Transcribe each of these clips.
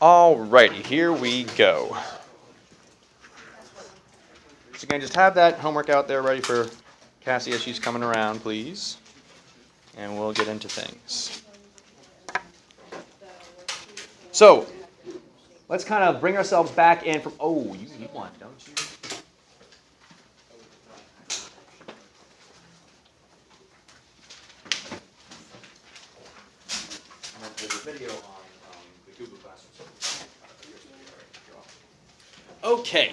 Alrighty, here we go. So again, just have that homework out there ready for Cassie as she's coming around, please. And we'll get into things. So, let's kind of bring ourselves back in from, oh, you need one, don't you? There's a video on the Google Classroom. Okay,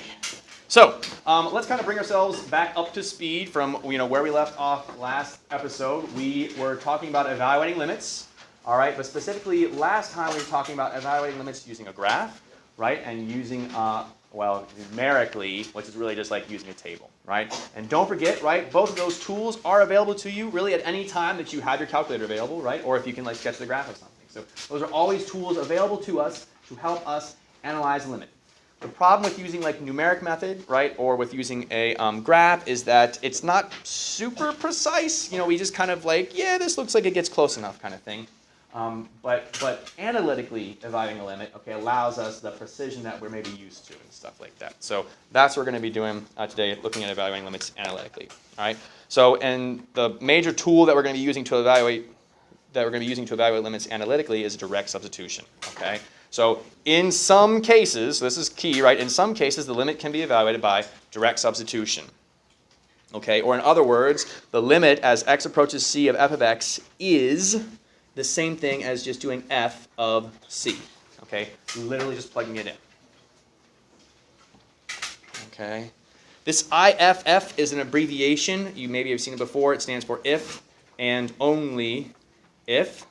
so let's kind of bring ourselves back up to speed from where we left off last episode. We were talking about evaluating limits, all right, but specifically last time we were talking about evaluating limits using a graph, right, and using numerically, which is really just like using a table, right? And don't forget, right, both of those tools are available to you really at any time that you have your calculator available, right, or if you can like sketch the graph of something. So those are always tools available to us to help us analyze a limit. The problem with using like numeric method, right, or with using a graph is that it's not super precise. We just kind of like, yeah, this looks like it gets close enough kind of thing. But analytically evaluating a limit, okay, allows us the precision that we're maybe used to and stuff like that. So that's what we're going to be doing today, looking at evaluating limits analytically. All right. So and the major tool that we're going to be using to evaluate limits analytically is direct substitution. Okay. So in some cases, this is key, right? In some cases, the limit can be evaluated by direct substitution. Okay. Or in other words, the limit as x approaches c of f of x is the same thing as just doing f of c, okay? Literally just plugging it in. Okay. This IFF is an abbreviation. You maybe have seen it before. It stands for if and only if.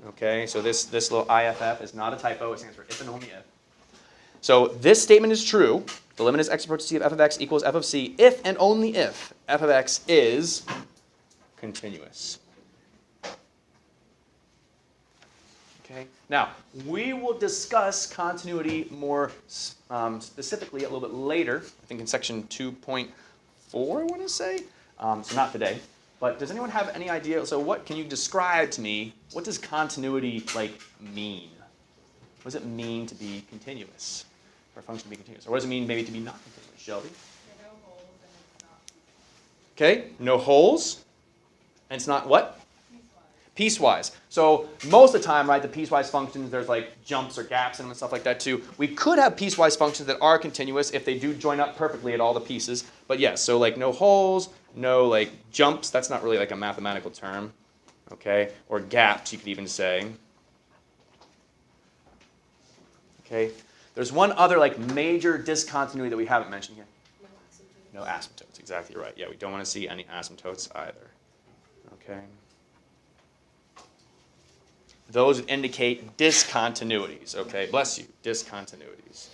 Okay, so this little IFF is not a typo. It stands for if and only if. So this statement is true. The limit is x approaches c of f of x equals f of c if and only if f of x is continuous. Okay. Now, we will discuss continuity more specifically a little bit later, I think in section 2.4, I want to say. So not today. But does anyone have any idea? So what can you describe to me, what does continuity mean? What does it mean to be continuous? For a function to be continuous? Or what does it mean maybe to be not continuous? Shelby? No holes and it's not. Okay, no holes. And it's not what? Piecewise. So most of the time, right, the piecewise functions, there's like jumps or gaps in them and stuff like that too. We could have piecewise functions that are continuous if they do join up perfectly at all the pieces. But yes, so like no holes, no like jumps. That's not really like a mathematical term. Okay? Or gaps, you could even say. Okay? There's one other like major discontinuity that we haven't mentioned here. No asymptotes. Exactly right. Yeah, we don't want to see any asymptotes either. Okay. Those indicate discontinuities. Okay, bless you, discontinuities.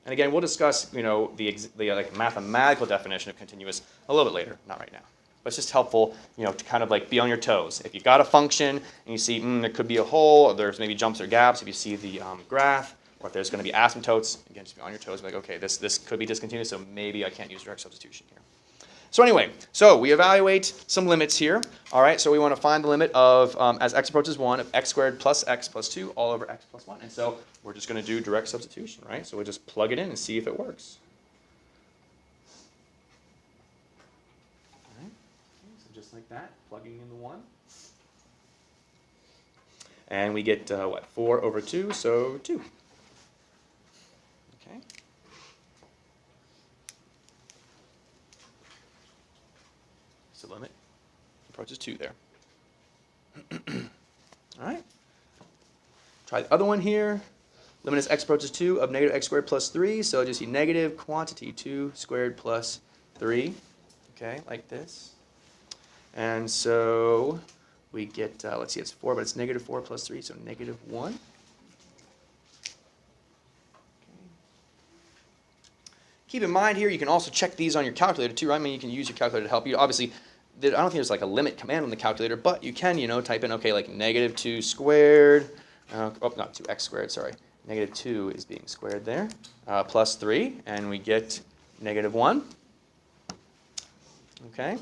And again, we'll discuss, the like mathematical definition of continuous a little bit later, not right now. But it's just helpful, to kind of like be on your toes. If you've got a function and you see there could be a hole, or there's maybe jumps or gaps. If you see the graph, or if there's going to be asymptotes, again, just be on your toes. Be like, okay, this could be discontinuous, so maybe I can't use direct substitution here. So anyway, so we evaluate some limits here. All right, so we want to find the limit of, as x approaches 1, of x squared plus x plus 2 all over x plus 1. And so we're just going to do direct substitution, right? So we'll just plug it in and see if it works. All right, so just like that, plugging in the 1. And we get, 4 over 2, so 2. Okay. The limit approaches 2 there. All right. Try the other one here. Limit as x approaches 2 of negative x squared plus 3. So just see negative quantity 2 squared plus 3. Okay, like this. And so we get, let's see, it's 4, but it's negative 4 plus 3, so negative 1. Okay. Keep in mind here, you can also check these on your calculator too, right? I mean, you can use your calculator to help you. Obviously, I don't think there's like a limit command on the calculator, but you can, type in, okay, like negative 2 squared, not 2x squared, sorry. Negative 2 is being squared there, plus 3, and we get negative 1. Okay.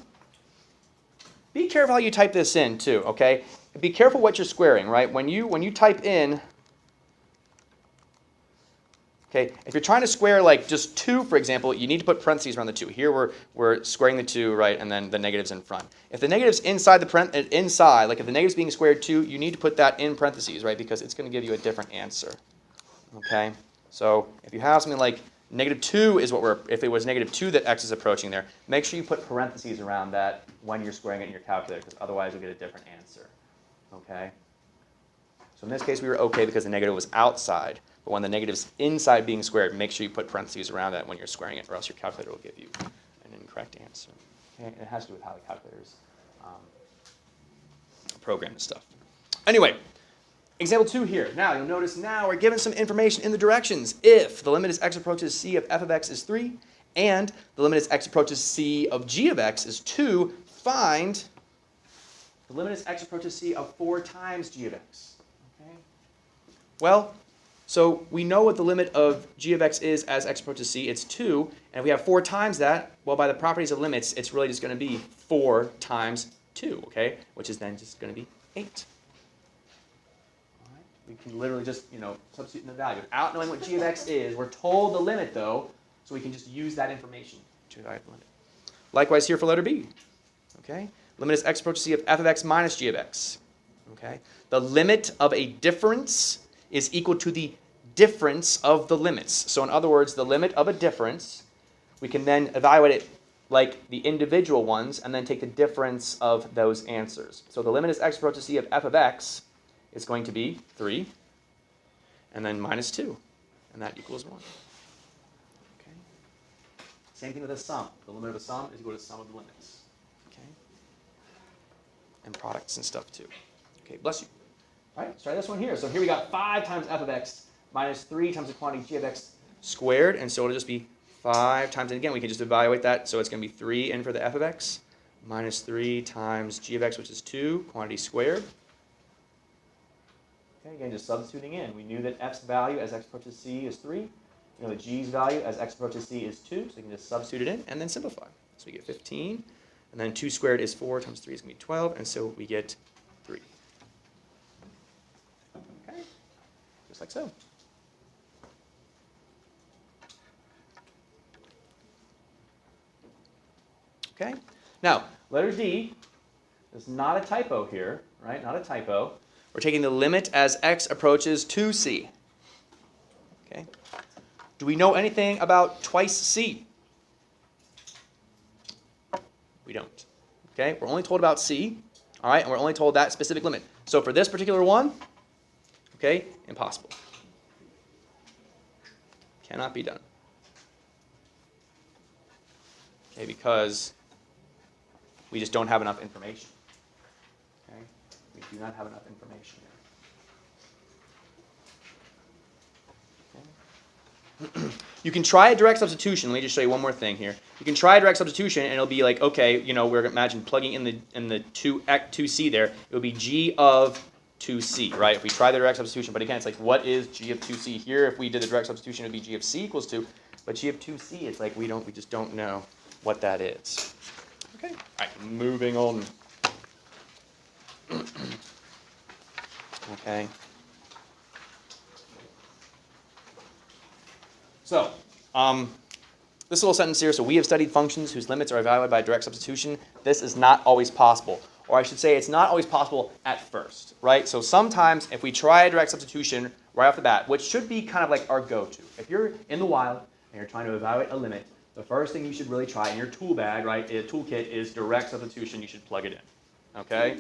be careful how you type this in too, okay? Be careful what you're squaring, right? When you type in, okay, if you're trying to square like just 2, for example, you need to put parentheses around the 2. Here we're squaring the 2, right, and then the negative's in front. If the negative's inside like if the negative's being squared 2, you need to put that in parentheses, right, because it's going to give you a different answer, okay? So if you have something like -2 is what if it was -2 that x is approaching there, make sure you put parentheses around that when you're squaring it in your calculator, because otherwise you'll get a different answer, okay? So in this case, we were okay because the negative was outside. But when the negative's inside being squared, make sure you put parentheses around that when you're squaring it, or else your calculator will give you an incorrect answer. Okay? And it has to do with how the calculators program and stuff. Anyway, example 2 here. Now, you'll notice now we're given some information in the directions. If the limit as x approaches c of f of x is 3, and the limit as x approaches c of g of x is 2, find the limit as x approaches c of 4 times g of x. Okay? Well, so we know what the limit of g of x is as x approaches c. It's 2. And if we have 4 times that, well, by the properties of limits, it's really just going to be 4 times 2, okay? Which is then just going to be 8. All right? We can literally just, substitute in the value. Without knowing what g of x is, we're told the limit, though, so we can just use that information to evaluate the limit. Likewise here for letter B, okay? Limit as x approaches c of f of x minus g of x, okay? The limit of a difference is equal to the difference of the limits. So in other words, the limit of a difference, we can then evaluate it like the individual ones and then take the difference of those answers. So the limit as x approaches c of f of x is going to be 3 and then minus 2, and that equals 1. Okay. Same thing with a sum. The limit of a sum is equal to the sum of the limits. Okay. And products and stuff too. Okay, bless you. All right, let's try this one here. So here we got 5 times f of x minus 3 times the quantity g of x squared. And so it'll just be 5 times, and again, we can just evaluate that. So it's going to be 3 in for the f of x minus 3 times g of x, which is 2, quantity squared. Okay, again, just substituting in. We knew that f's value as x approaches c is 3. We know that g's value as x approaches c is 2. So we can just substitute it in and then simplify. So we get 15. And then 2 squared is 4 times 3 is going to be 12. And so we get 3. Just like so. Okay. Now, letter D is not a typo here, right? Not a typo. We're taking the limit as x approaches 2c. Okay. Do we know anything about twice c? We don't. Okay. We're only told about c. All right, and we're only told that specific limit. So for this particular one, okay, impossible. Cannot be done. Okay, because we just don't have enough information. Okay, we do not have enough information here. Okay. You can try a direct substitution. Let me just show you one more thing here. You can try a direct substitution, and it'll be like, okay, we're imagine plugging in the 2c there. It would be g of 2c, right? If we try the direct substitution, but again, it's like, what is g of 2c here? If we did the direct substitution, it would be g of c equals 2. But g of 2c, it's like we just don't know what that is. Okay. All right. Moving on. Okay. So, this little sentence here, so we have studied functions whose limits are evaluated by direct substitution. This is not always possible. Or I should say it's not always possible at first, right? So sometimes if we try a direct substitution right off the bat, which should be kind of like our go-to. If you're in the wild and you're trying to evaluate a limit, the first thing you should really try in your tool bag, right, a toolkit is direct substitution. You should plug it in, okay?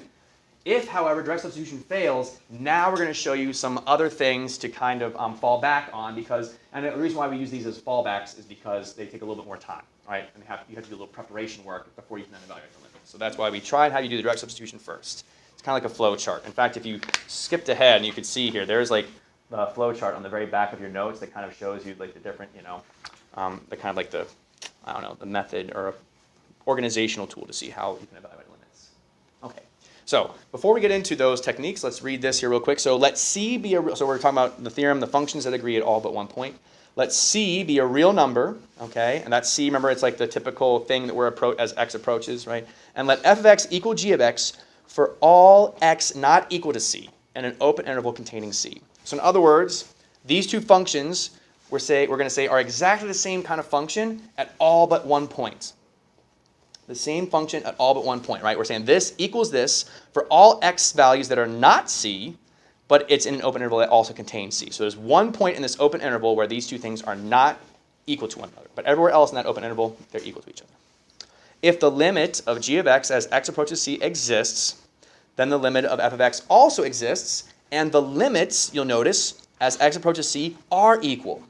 If, however, direct substitution fails, now we're going to show you some other things to kind of fall back on because, and the reason why we use these as fallbacks is because they take a little bit more time, right? And you have to do a little preparation work before you can then evaluate the limit. So that's why we try and have you do the direct substitution first. It's kind of like a flow chart. In fact, if you skipped ahead and you could see here, there's like the flow chart on the very back of your notes that kind of shows you like the different, the kind of like the, I don't know, the method or a organizational tool to see how you can evaluate limits. Okay. So before we get into those techniques, let's read this here real quick. So let C be so we're talking about the theorem, the functions that agree at all but one point. let c be a real number, okay? And that c, remember, it's like the typical thing that we're as x approaches, right? And let f of x equal g of x for all x not equal to c in an open interval containing c. So in other words, these two functions we're going to say are exactly the same kind of function at all but one point. The same function at all but one point, right? We're saying this equals this for all x values that are not c, but it's in an open interval that also contains c. So there's one point in this open interval where these two things are not equal to one another. But everywhere else in that open interval, they're equal to each other. If the limit of g of x as x approaches c exists, then the limit of f of x also exists, and the limits, you'll notice, as x approaches c are equal.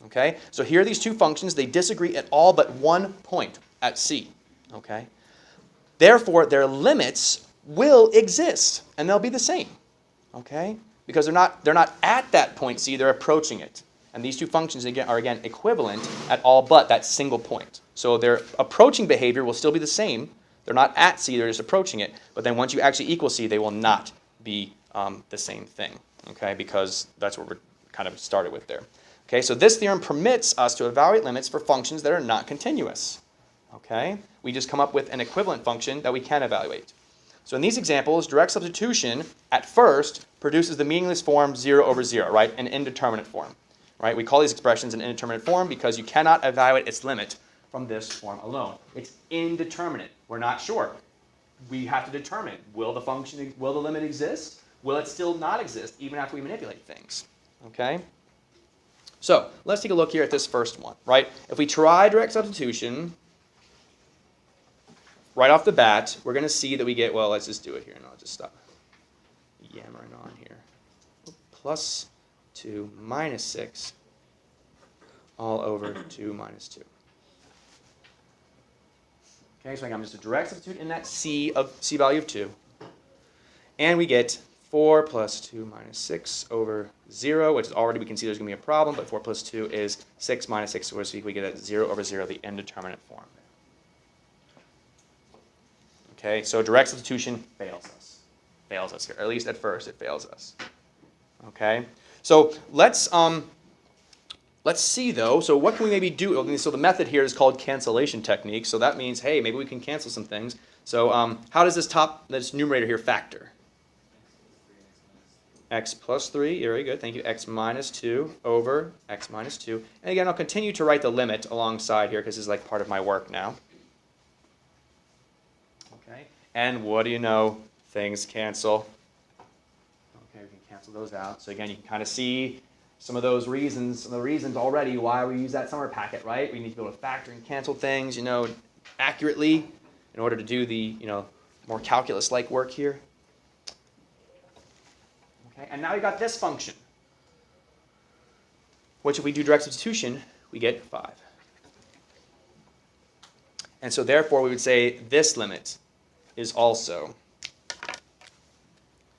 Okay? So here are these two functions. They disagree at all but one point at c. Okay? Therefore, their limits will exist, and they'll be the same. Okay? Because they're not at that point c, they're approaching it. And these two functions are again equivalent at all but that single point. So their approaching behavior will still be the same. They're not at c, they're just approaching it. But then once you actually equal c, they will not be the same thing. Okay? Because that's what we're kind of started with there. Okay? So this theorem permits us to evaluate limits for functions that are not continuous. Okay? We just come up with an equivalent function that we can evaluate. So in these examples, direct substitution at first produces the meaningless form 0 over 0, right? An indeterminate form. Right? We call these expressions an indeterminate form because you cannot evaluate its limit from this form alone. It's indeterminate. We're not sure. We have to determine, will the limit exist? Will it still not exist even after we manipulate things? Okay? So let's take a look here at this first one, right? If we try direct substitution, right off the bat, we're going to see that we get, well, let's just do it here, and I'll just stop yammering on here. Plus 2 minus 6 all over 2 minus 2. Okay, so I'm just a direct substitute in that c value of 2. And we get 4 plus 2 minus 6 over 0, which is already, we can see there's going to be a problem, but 4 plus 2 is 6 minus 6, so we get that 0 over 0, the indeterminate form. Okay, so direct substitution fails us. Fails us here, or at least at first it fails us. Okay, so let's see though. So what can we maybe do? So the method here is called cancellation technique. So that means, hey, maybe we can cancel some things. So how does this numerator here factor? X plus 3, very good, thank you. X minus 2 over x minus 2. And again, I'll continue to write the limit alongside here because this is like part of my work now. Okay, and what do you know? Things cancel. Okay, we can cancel those out. So again, you can kind of see some of the reasons already why we use that summer packet, right? We need to be able to factor and cancel things, accurately in order to do the, more calculus-like work here. Okay, and now we got this function, which if we do direct substitution, we get 5. And so therefore, we would say this limit is also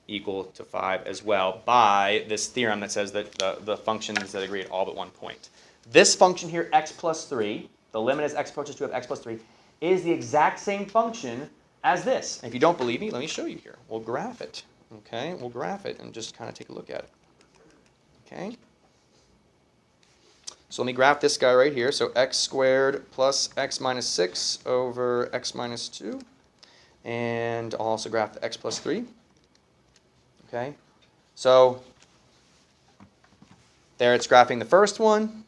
equal to 5 as well by this theorem that says that the functions that agree at all but one point. This function here, x plus 3, the limit as x approaches 2 of x plus 3, is the exact same function as this. And if you don't believe me, let me show you here. We'll graph it. Okay, we'll graph it and just kind of take a look at it. Okay. So let me graph this guy right here. So x squared plus x minus 6 over x minus 2. And I'll also graph the x plus 3. Okay, so there it's graphing the first one.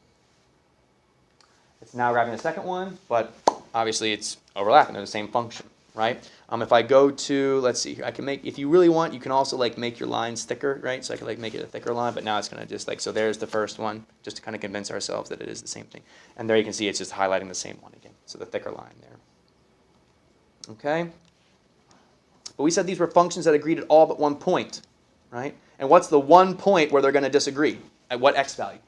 It's now graphing the second one, but obviously it's overlapping. They're the same function, right? If I go to, let's see here, I can make, if you really want, you can also like make your lines thicker, right? So I can make it a thicker line, but now it's going to just so there's the first one, just to kind of convince ourselves that it is the same thing. And there you can see it's just highlighting the same one again. So the thicker line there. Okay? But we said these were functions that agreed at all but one point. Right? And what's the one point where they're going to disagree? At what x value?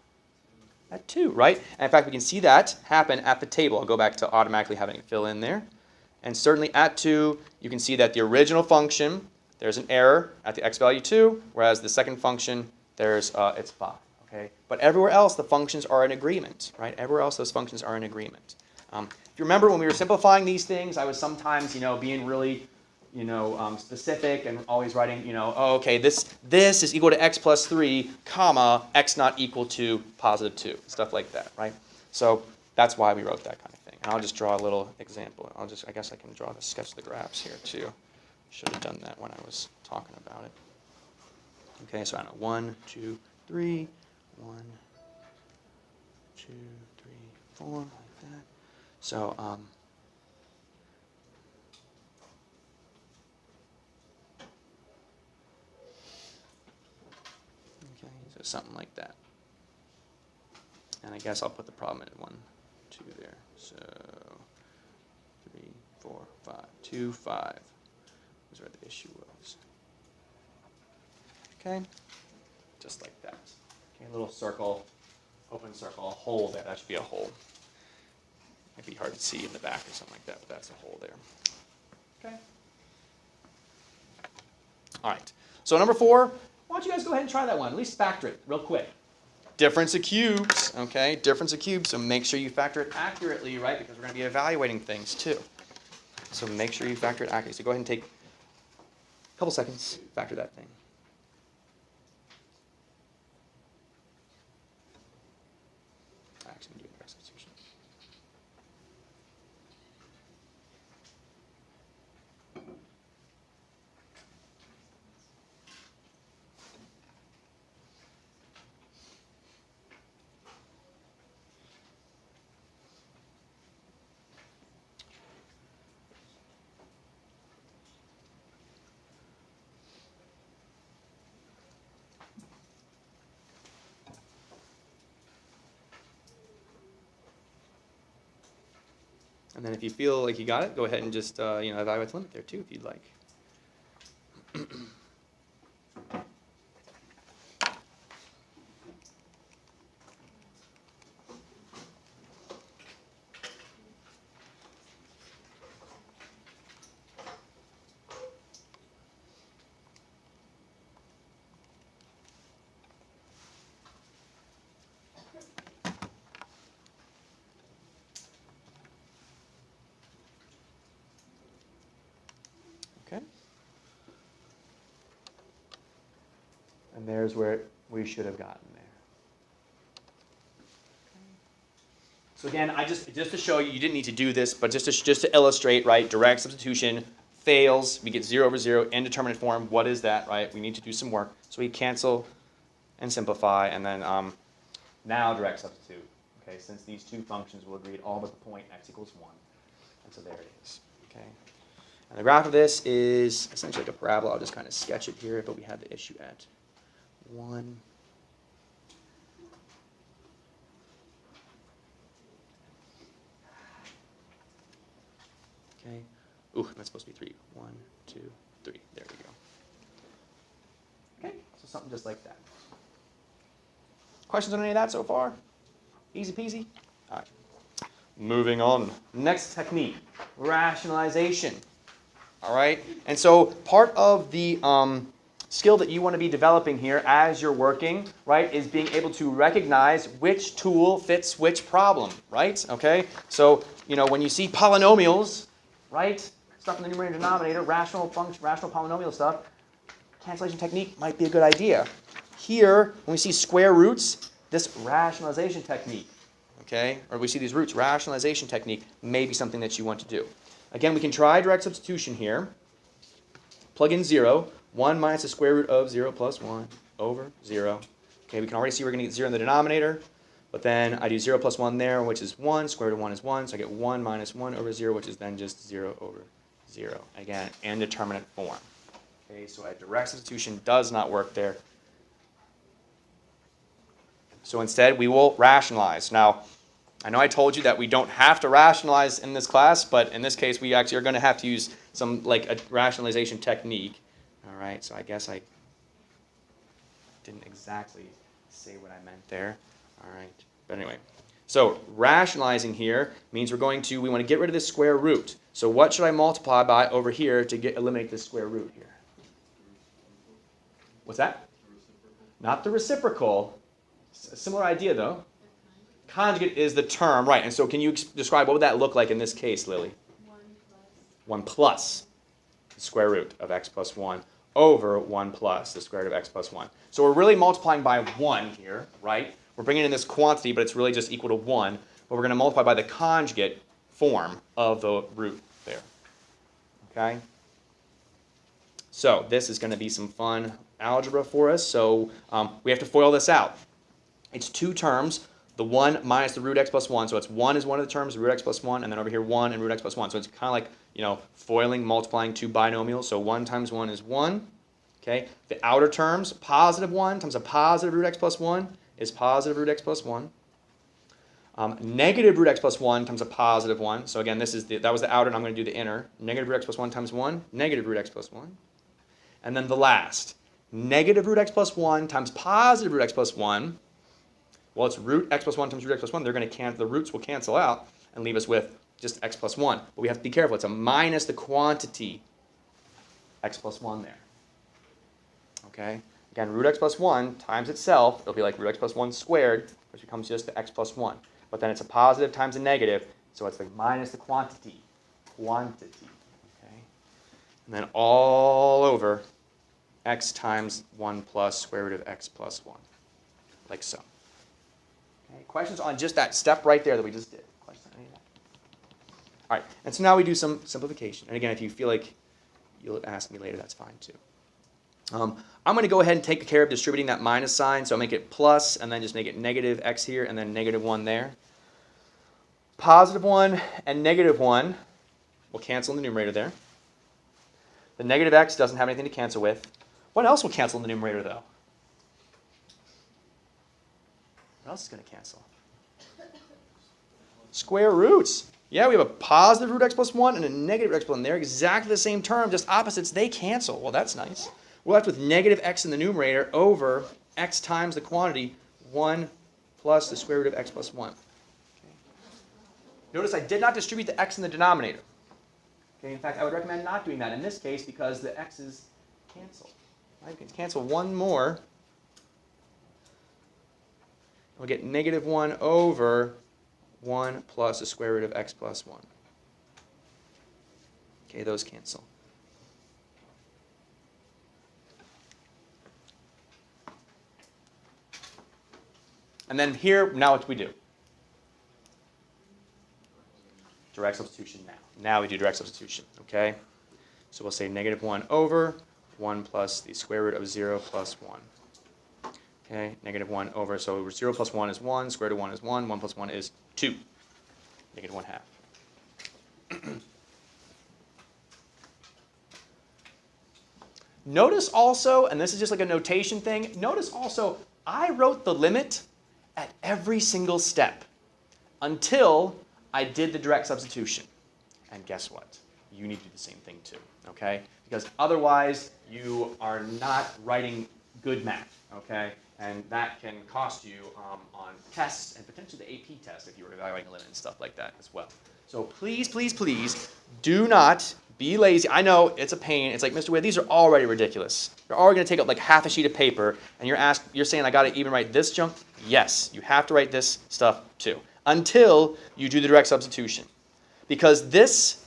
At 2, right? And in fact, we can see that happen at the table. I'll go back to automatically having it fill in there. And certainly at 2, you can see that the original function, there's an error at the x value 2, whereas the second function, it's 5. Okay? But everywhere else, the functions are in agreement. Right? Everywhere else, those functions are in agreement. If you remember when we were simplifying these things, I was sometimes, being really specific and always writing, oh, okay, this is equal to x plus 3, comma, x not equal to positive 2, stuff like that, right? So that's why we wrote that kind of thing. And I'll just draw a little example. I guess I can draw the sketch of the graphs here too. Should have done that when I was talking about it. Okay, so I know 1, 2, 3, 1, 2, 3, 4, like that. So, okay, so something like that. And I guess I'll put the problem in 1, 2 there. So 3, 4, 5, 2, 5 was where the issue was. Okay, just like that. Okay, a little circle, open circle, a hole there. That should be a hole. Might be hard to see in the back or something like that, but that's a hole there. Okay. All right. So number 4, why don't you guys go ahead and try that one? At least factor it real quick. Difference of cubes, okay? Difference of cubes, so make sure you factor it accurately, right? Because we're going to be evaluating things too. So make sure you factor it accurately. So go ahead and take a couple seconds, factor that thing. Actually, I'm doing direct substitution. And then if you feel like you got it, go ahead and just evaluate the limit there too if you'd like. Okay. And there's where we should have gotten there. So again, just to show you, you didn't need to do this, but just to illustrate, right? Direct substitution fails. We get 0 over 0, indeterminate form. What is that, right? We need to do some work. So we cancel and simplify, and then now direct substitute. Okay, since these two functions will agree at all but the point x equals 1. And so there it is. Okay. And the graph of this is essentially like a parabola. I'll just kind of sketch it here, but we had the issue at 1. Okay. Ooh, that's supposed to be 3. 1, 2, 3. There we go. Okay, so something just like that. Questions on any of that so far? Easy peasy? All right. Moving on. Next technique, rationalization. All right? And so part of the skill that you want to be developing here as you're working, right, is being able to recognize which tool fits which problem, right? Okay? So, when you see polynomials, right, stuff in the numerator and denominator, rational polynomial stuff, cancellation technique might be a good idea. Here, when we see square roots, this rationalization technique, okay, or we see these roots, rationalization technique may be something that you want to do. Again, we can try direct substitution here. Plug in 0. 1 minus the square root of 0 plus 1 over 0. Okay, we can already see we're going to get 0 in the denominator. But then I do 0 plus 1 there, which is 1. Square root of 1 is 1. So I get 1 minus 1 over 0, which is then just 0 over 0. Again, indeterminate form. Okay, so a direct substitution does not work there. So instead, we will rationalize. Now, I know I told you that we don't have to rationalize in this class, but in this case, we actually are going to have to use some, like, a rationalization technique. All right, so I guess I didn't exactly say what I meant there. All right, but anyway. So rationalizing here means we want to get rid of this square root. So what should I multiply by over here to eliminate this square root here? What's that? Not the reciprocal. A similar idea, though. Conjugate is the term, right? And so can you describe what would that look like in this case, Lily? 1 plus. 1 plus. square root of x plus 1 over 1 plus the square root of x plus 1. So we're really multiplying by 1 here, right? We're bringing in this quantity, but it's really just equal to 1. But we're going to multiply by the conjugate form of the root there. Okay? So this is going to be some fun algebra for us. So we have to FOIL this out. It's two terms, the 1 minus the root x plus 1. So it's 1 is one of the terms, root x plus 1, and then over here 1 and root x plus 1. So it's kind of like, FOILing, multiplying two binomials. So 1 times 1 is 1. Okay? The outer terms, positive 1 times a positive root x plus 1 is positive root x plus 1. Negative root x plus 1 times a positive 1. So again, that was the outer, and I'm going to do the inner. Negative root x plus 1 times 1, negative root x plus 1. And then the last, negative root x plus 1 times positive root x plus 1. Well, it's root x plus 1 times root x plus 1. The roots will cancel out and leave us with just x plus 1. But we have to be careful. It's a minus the quantity x plus 1 there. Okay? Again, root x plus 1 times itself, it'll be like root x plus 1 squared, which becomes just the x plus 1. But then it's a positive times a negative, so it's like minus the quantity. Okay? And then all over x times 1 plus square root of x plus 1, like so. Okay? Questions on just that step right there that we just did? Questions on any of that? All right, and so now we do some simplification. And again, if you feel like you'll ask me later, that's fine too. I'm going to go ahead and take care of distributing that minus sign. So I'll make it plus, and then just make it negative x here, and then negative 1 there. Positive 1 and negative 1 will cancel in the numerator there. The negative x doesn't have anything to cancel with. What else will cancel in the numerator, though? What else is going to cancel? Square roots. Yeah, we have a positive root x plus 1 and a negative root x plus 1. They're exactly the same term, just opposites. They cancel. Well, that's nice. We're left with negative x in the numerator over x times the quantity, 1 plus the square root of x plus 1. Okay. Notice I did not distribute the x in the denominator. Okay. In fact, I would recommend not doing that in this case because the x's cancel. Right? You can cancel one more. We'll get negative 1 over 1 plus the square root of x plus 1. Okay, those cancel. And then here, now what do we do? Direct substitution now. Now we do direct substitution, okay? So we'll say negative 1 over 1 plus the square root of 0 plus 1. Okay, negative 1 over, so 0 plus 1 is 1, square root of 1 is 1, 1 plus 1 is 2. Negative 1 half. Notice also, and this is just like a notation thing, notice also I wrote the limit at every single step until I did the direct substitution. And guess what? You need to do the same thing too, okay? Because otherwise you are not writing good math, okay? And that can cost you on tests and potentially the AP test if you were evaluating a limit and stuff like that as well. So please, please, please do not be lazy. I know it's a pain. It's like, Mr. Wade, these are already ridiculous. You're already going to take up like half a sheet of paper, and you're saying I got to even write this junk? Yes, you have to write this stuff too, until you do the direct substitution. Because this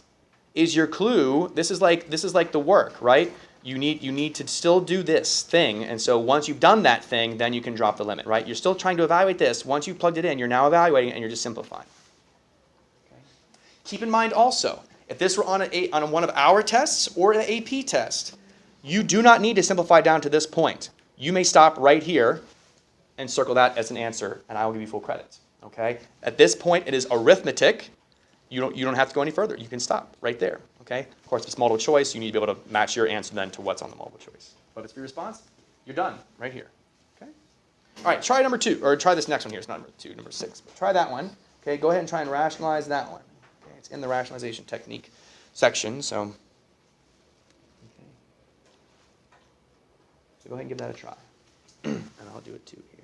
is your clue. This is like the work, right? You need to still do this thing, and so once you've done that thing, then you can drop the limit, right? You're still trying to evaluate this. Once you've plugged it in, you're now evaluating it, and you're just simplifying. Okay. Keep in mind also, if this were on one of our tests or an AP test, you do not need to simplify down to this point. You may stop right here and circle that as an answer, and I will give you full credit. Okay? At this point, it is arithmetic. You don't have to go any further. You can stop right there. Okay? Of course, if it's multiple choice, you need to be able to match your answer then to what's on the multiple choice. But if it's free response, you're done right here. Okay? All right, try number 2, or try this next one here. It's not number 2, number 6. But try that one. Okay, go ahead and try and rationalize that one. Okay, it's in the rationalization technique section, so. Okay. So go ahead and give that a try. And I'll do it too here.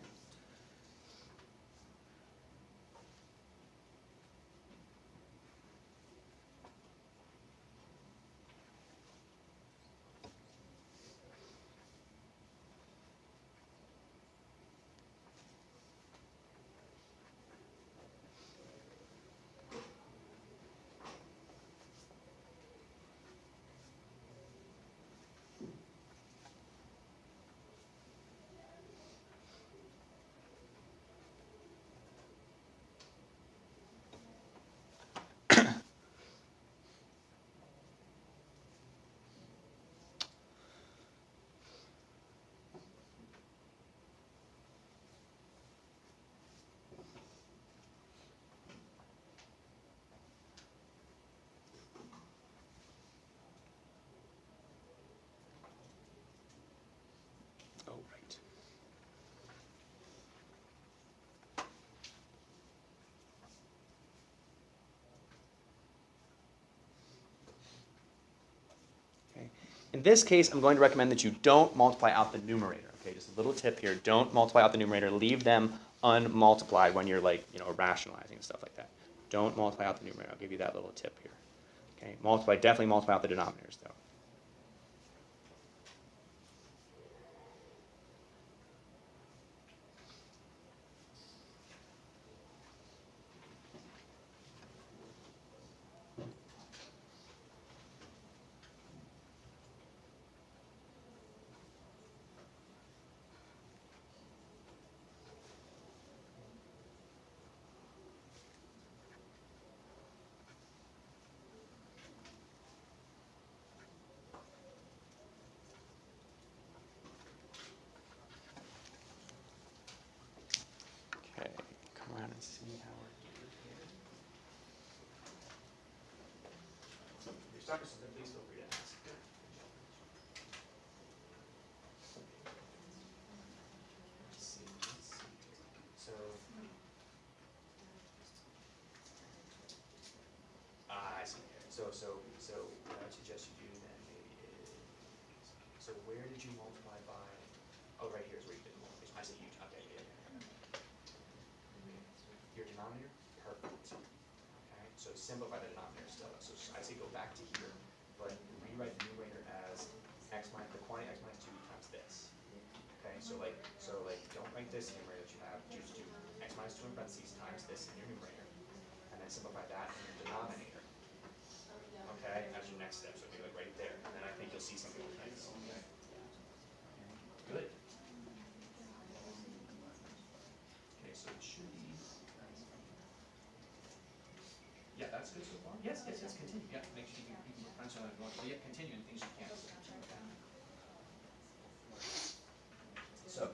In this case, I'm going to recommend that you don't multiply out the numerator. Okay, just a little tip here. Don't multiply out the numerator. Leave them unmultiplied when you're like, rationalizing and stuff like that. Don't multiply out the numerator. I'll give you that little tip here. Okay, definitely multiply out the denominators though. Okay, come around and see how we're doing here. If you're stuck or something, please feel free to ask. Let's see. So, I see. So what I would suggest you do then maybe is, so where did you multiply by? Oh, right here is where you did the multiplication. I see huge. Okay, yeah. Your denominator? Perfect. Okay, so simplify the denominator still. So I say go back to here, but rewrite the numerator as the quantity x minus 2 times this. Okay, so don't write this numerator that you have. Just do x minus 2 in parentheses times this in your numerator, and then simplify that in your denominator. Okay, as your next step. So maybe like right there, and then I think you'll see something nice. Okay. Good. Okay, so it should be. Yeah, that's good so far. Yes, continue. Yeah, make sure you can punch on it going. But yeah, continue in things you can't. So,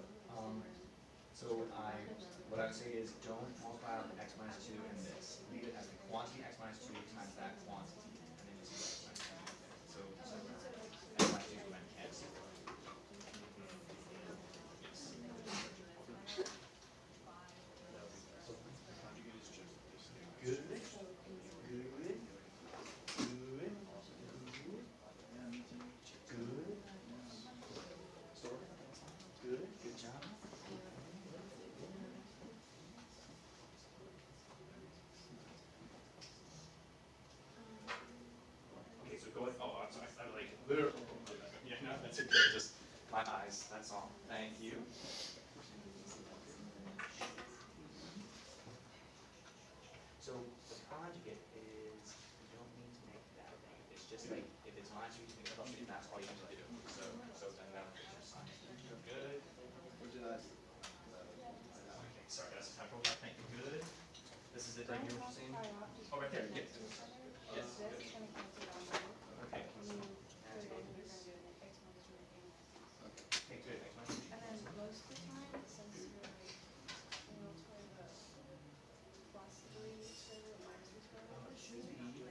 what I would say is don't multiply out x minus 2 and this. Leave it as the quantity x minus 2 times that quantity, and then you see x minus 2. So x minus 2 and cancel. Good. Good job. Okay, so go ahead. Oh, I'm sorry. I'm like literally. Yeah, no, that's okay. Just my eyes. That's all. Thank you. So the conjugate is you don't need to make that thing. It's just like if it's minus 2, you make a plus 3, that's all you have to do. So then that'll fix your sign. Good. Okay, sorry, that's a typo. Thank you. Good. This is it right here, what you're saying? Oh, right there. Yes. Yes. Good. Okay. Okay, good. And then most of the time, since you're multiply the plus 3 square root minus 3 square root, it should be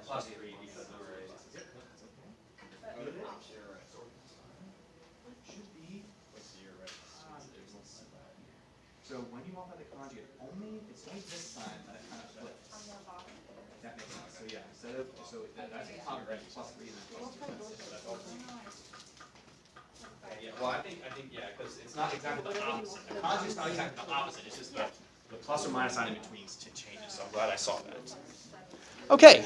Plus 3 because of right. Yep, that's okay. Good. Should be. So when you multiply the conjugate, it's only this sign that it kind of flips. on the bottom. That makes sense. So yeah, that's a common, right? Plus 3 and then plus 2. That's all. Okay, yeah. Well, I think yeah, because it's not exactly the opposite. The conjugate's not exactly the opposite. It's just the plus or minus sign in between changes. So I'm glad I saw that. Okay.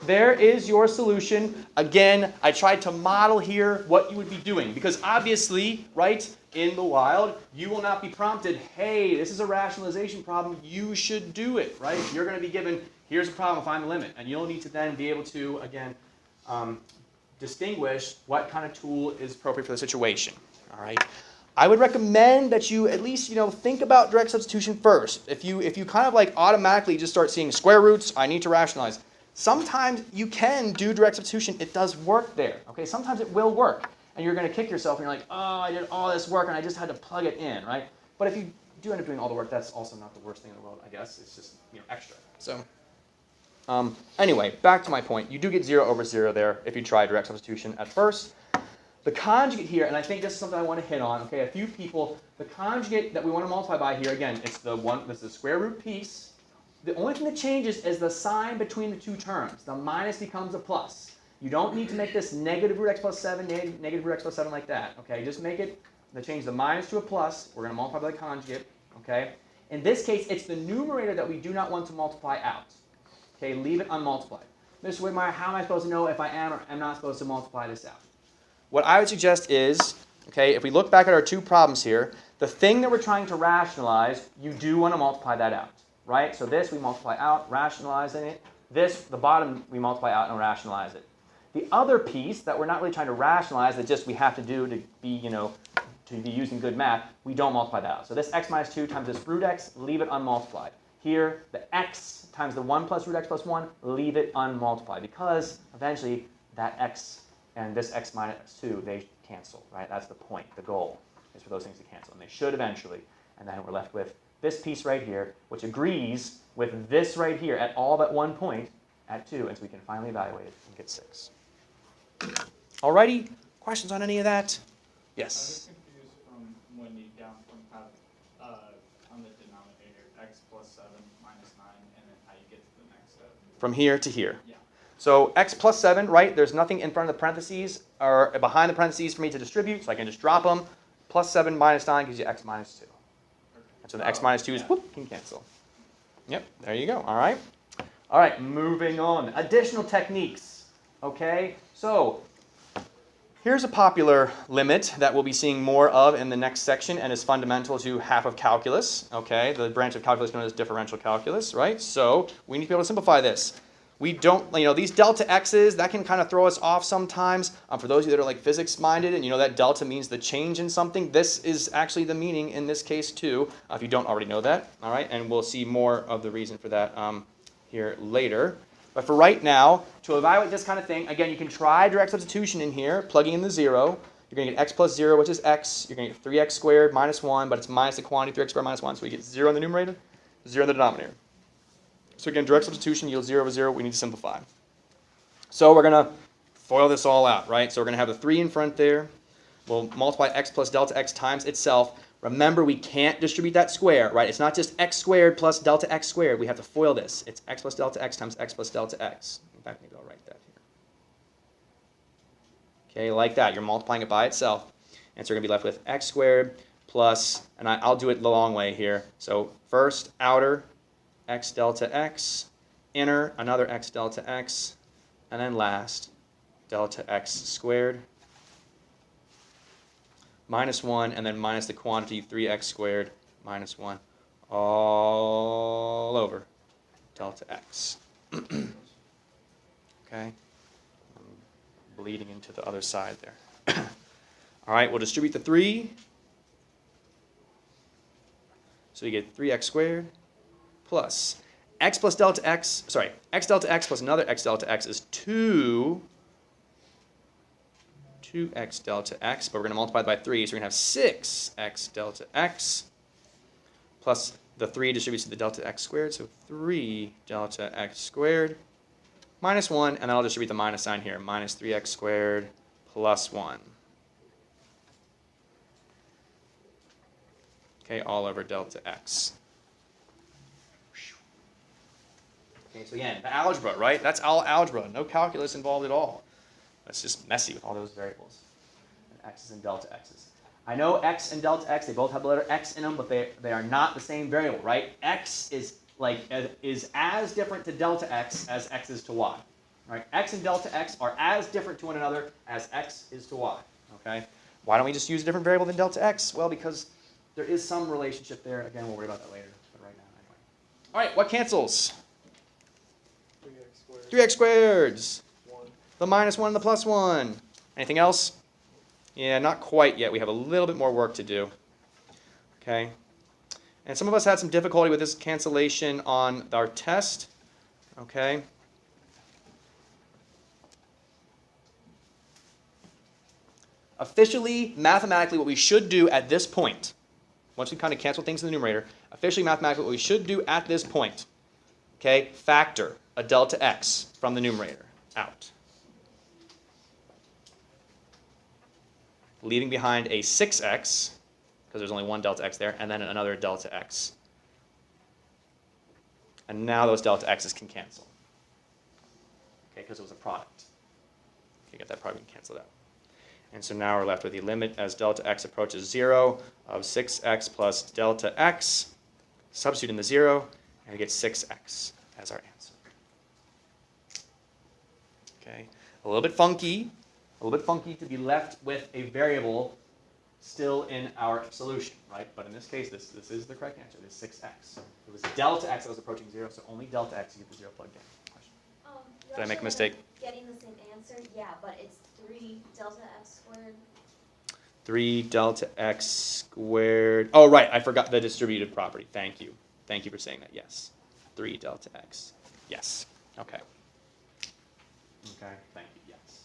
There is your solution. Again, I tried to model here what you would be doing because obviously, right, in the wild, you will not be prompted, hey, this is a rationalization problem, you should do it, right? You're going to be given, here's a problem, find the limit. And you'll need to then be able to, again, distinguish what kind of tool is appropriate for the situation, all right? I would recommend that you at least, think about direct substitution first. If you kind of like automatically just start seeing square roots, I need to rationalize. Sometimes you can do direct substitution. It does work there. Okay, sometimes it will work, and you're going to kick yourself, and you're like, oh, I did all this work, and I just had to plug it in, right? But if you do end up doing all the work, that's also not the worst thing in the world, I guess. It's just extra. So anyway, back to my point. You do get 0 over 0 there if you try direct substitution at first. The conjugate here, and I think this is something I want to hit on. Okay, a few people. The conjugate that we want to multiply by here, again, it's the one. This is the square root piece. The only thing that changes is the sign between the two terms. The minus becomes a plus. You don't need to make this negative root x plus 7, negative root x plus 7 like that. Okay, just make it, change the minus to a plus. We're going to multiply by the conjugate. Okay, in this case, it's the numerator that we do not want to multiply out. Okay, leave it unmultiplied. Mr. Whitmire, how am I supposed to know if I am or am not supposed to multiply this out? What I would suggest is, okay, if we look back at our two problems here, the thing that we're trying to rationalize, you do want to multiply that out, right? So this we multiply out, rationalizing it. This, the bottom, we multiply out and rationalize it. The other piece that we're not really trying to rationalize, that just we have to do to be, to be using good math, we don't multiply that out. So this x minus 2 times this root x, leave it unmultiplied. Here, the x times the 1 plus root x plus 1, leave it unmultiplied, because eventually that x and this x minus 2, they cancel, right? That's the point, the goal, is for those things to cancel. And they should eventually. And then we're left with this piece right here, which agrees with this right here at all but one point at 2. And so we can finally evaluate it and get 6. Alrighty, questions on any of that? Yes? I was confused from when you have on the denominator x plus 7 minus 9, and then how you get to the next step. From here to here. Yeah. So x plus 7, right? There's nothing in front of the parentheses or behind the parentheses for me to distribute, so I can just drop them. Plus 7 minus 9 gives you x minus 2. And so the x minus 2 is, whoop, can cancel. Yep, there you go. All right. All right, moving on. Additional techniques. Okay, so here's a popular limit that we'll be seeing more of in the next section and is fundamental to half of calculus. Okay, the branch of calculus known as differential calculus, right? So we need to be able to simplify this. We don't, these delta x's, that can kind of throw us off sometimes. For those of you that are like physics minded and that delta means the change in something, this is actually the meaning in this case too, if you don't already know that. All right, and we'll see more of the reason for that here later. But for right now, to evaluate this kind of thing, again, you can try direct substitution in here, plugging in the 0. You're going to get x plus 0, which is x. You're going to get 3x squared minus 1, but it's minus the quantity 3x squared minus 1, so we get 0 in the numerator, 0 in the denominator. So again, direct substitution yields 0 over 0. We need to simplify. So we're going to FOIL this all out, right? So we're going to have the 3 in front there. We'll multiply x plus delta x times itself. Remember, we can't distribute that square, right? It's not just x squared plus delta x squared. We have to FOIL this. It's x plus delta x times x plus delta x. In fact, maybe I'll write that here. Okay, like that. You're multiplying it by itself. And so we're going to be left with x squared plus, and I'll do it the long way here. So first, outer x delta x, inner, another x delta x, and then last, delta x squared minus 1, and then minus the quantity 3x squared minus 1 all over delta x. Okay? I'm bleeding into the other side there. All right, we'll distribute the 3. So you get 3x squared plus x plus delta x, x delta x plus another x delta x is 2x delta x, but we're going to multiply it by 3, so we're going to have 6x delta x plus the 3 distributes to the delta x squared, so 3 delta x squared minus 1, and then I'll distribute the minus sign here, minus 3x squared plus 1. Okay, all over delta x. Okay, so again, the algebra, right? That's all algebra. No calculus involved at all. That's just messy with all those variables. And x's and delta x's. I know x and delta x, they both have the letter x in them, but they are not the same variable, right? X is as different to delta x as x is to y. Right? X and delta x are as different to one another as x is to y. Okay? Why don't we just use a different variable than delta x? Well, because there is some relationship there. Again, we'll worry about that later, but right now anyway. All right, what cancels? 3x squareds. 1. The minus 1 and the plus 1. Anything else? Yeah, not quite yet. We have a little bit more work to do. Okay? And some of us had some difficulty with this cancellation on our test. Okay? Officially, mathematically, what we should do at this point, once we kind of cancel things in the numerator, officially, mathematically, what we should do at this point, okay, factor a delta x from the numerator out, leaving behind a 6x, because there's only one delta x there, and then another delta x. And now those delta x's can cancel, okay, because it was a product. You get that probably canceled out. And so now we're left with the limit as delta x approaches 0 of 6x plus delta x. Substitute in the 0, and we get 6x as our answer. Okay, a little bit funky to be left with a variable still in our solution, right? But in this case, this is the correct answer. This is 6x. It was delta x that was approaching 0, so only delta x, you get the 0 plugged in. Question. Did I make a mistake? Getting the same answer, yeah, but it's 3 delta x squared. 3 delta x squared. Oh, right, I forgot the distributive property. Thank you. Thank you for saying that, yes. 3 delta x. Yes. Okay. Okay, thank you, yes.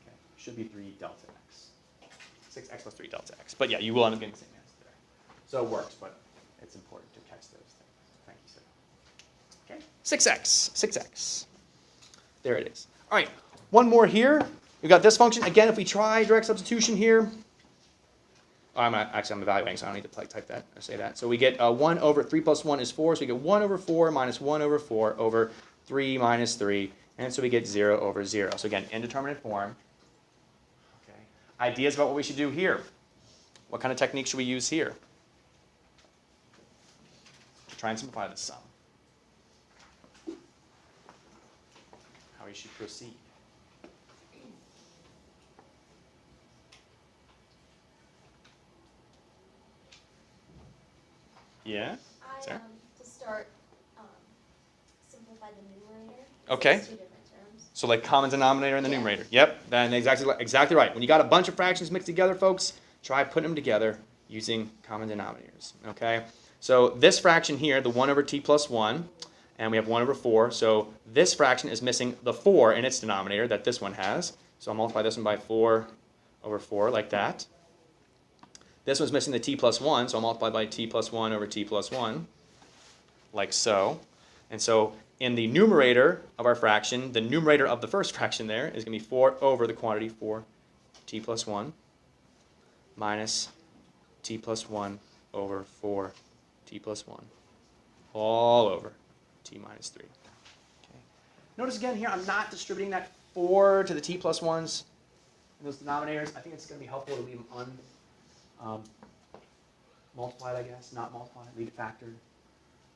Okay, should be 3 delta x. 6x plus 3 delta x. But yeah, you will end up getting the same answer there. So it works, but it's important to catch those things. Thank you, sir. Okay, 6x. 6x. There it is. All right, one more here. We've got this function. Again, if we try direct substitution here, I'm evaluating, so I don't need to type that or say that. So we get 1 over 3 plus 1 is 4, so we get 1 over 4 minus 1 over 4 over 3 minus 3, and so we get 0 over 0. So again, indeterminate form. Okay. Ideas about what we should do here. What kind of technique should we use here? Try and simplify the sum. How we should proceed. Yeah? Sarah? To start, simplify the numerator. Okay. It's 2 different terms. So like common denominator in the Yeah. numerator. Yep, then exactly right. When you got a bunch of fractions mixed together, folks, try putting them together using common denominators. Okay? So this fraction here, the 1 over t plus 1, and we have 1 over 4. So this fraction is missing the 4 in its denominator that this one has. So I'll multiply this one by 4 over 4 like that. This one's missing the t plus 1, so I'll multiply by t plus 1 over t plus 1, like so. And so in the numerator of our fraction, the numerator of the first fraction there is going to be 4 over the quantity 4t plus 1 minus t plus 1 over 4t plus 1 all over t minus 3. Okay. Notice again here, I'm not distributing that 4 to the t plus 1s in those denominators. I think it's going to be helpful to leave them multiplied, I guess, not multiplied, leave it factored,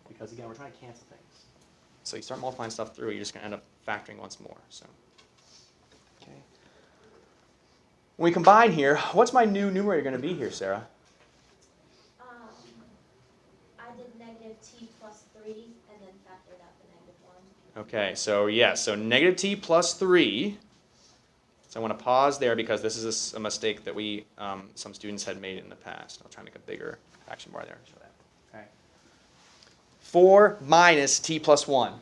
because again, we're trying to cancel things. So you start multiplying stuff through, you're just going to end up factoring once more. So, okay. When we combine here, what's my new numerator going to be here, Sarah? I did negative t plus 3 and then factored out the negative 1. Okay, so yes, so negative t plus 3. So I want to pause there because this is a mistake that we some students had made in the past. I'll try to make a bigger action bar there to show that. Okay. 4 minus t plus 1.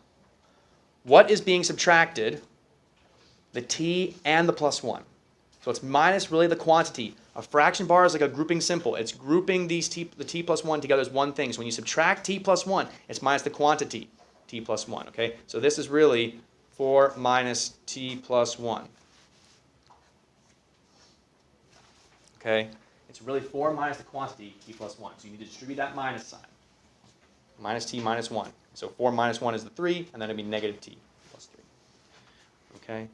What is being subtracted? The t and the plus 1. So it's minus really the quantity. A fraction bar is like a grouping symbol. It's grouping the t plus 1 together as one thing. So when you subtract t plus 1, it's minus the quantity, t plus 1. Okay? So this is really 4 minus t plus 1. Okay? It's really 4 minus the quantity, t plus 1. So you need to distribute that minus sign. Minus t minus 1. So 4 minus 1 is the 3, and then it'd be negative t plus 3. Okay?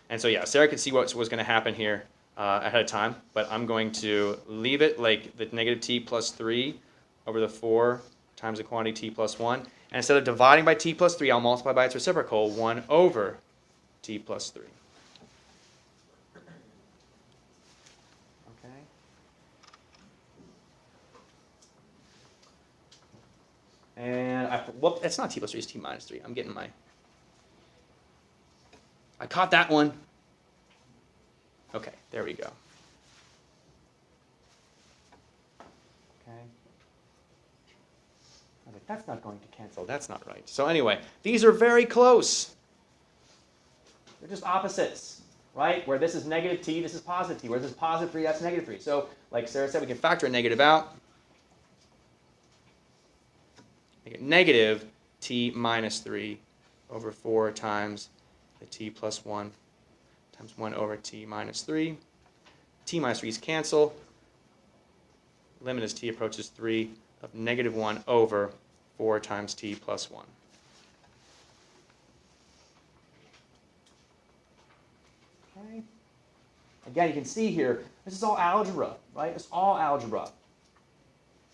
And so yeah, Sarah could see what was going to happen here ahead of time, but I'm going to leave it like the negative t plus 3 over the 4 times the quantity t plus 1. And instead of dividing by t plus 3, I'll multiply by its reciprocal, 1 over t plus 3. And whoop, it's not t plus 3, it's t minus 3. I'm getting my... I caught that one. Okay, there we go. Okay. I was like, that's not going to cancel. That's not right. So anyway, these are very close. They're just opposites, right? Where this is negative t, this is positive t. Where this is positive 3, that's negative 3. So like Sarah said, we can factor a negative out. Negative t minus 3 over 4 times the t plus 1 times 1 over t minus 3. T minus 3's cancel. Limit as t approaches 3 of negative 1 over 4 times t plus 1. Okay. Again, you can see here, this is all algebra, right? It's all algebra,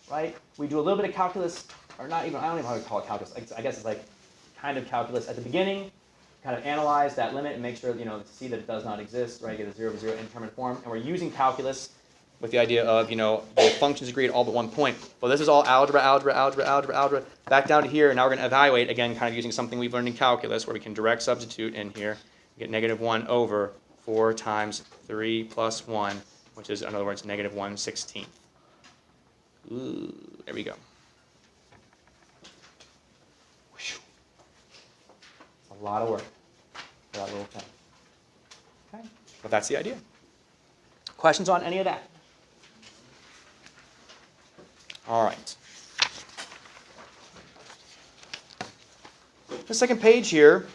right? We do a little bit of calculus, or not even, I don't even know how to call it calculus. I guess it's like kind of calculus at the beginning, kind of analyze that limit and make sure, to see that it does not exist, right? Get a 0 over 0 indeterminate form. And we're using calculus with the idea of, the functions agree at all but one point. Well, this is all algebra, algebra, algebra, algebra, algebra. Back down to here, and now we're going to evaluate, again, kind of using something we've learned in calculus, where we can direct substitute in here. Get negative 1 over 4 times 3 plus 1, which is, in other words, negative 1/16. Ooh, there we go. Whew. A lot of work for that little thing. Okay, but that's the idea. Questions on any of that? All right. The second page here,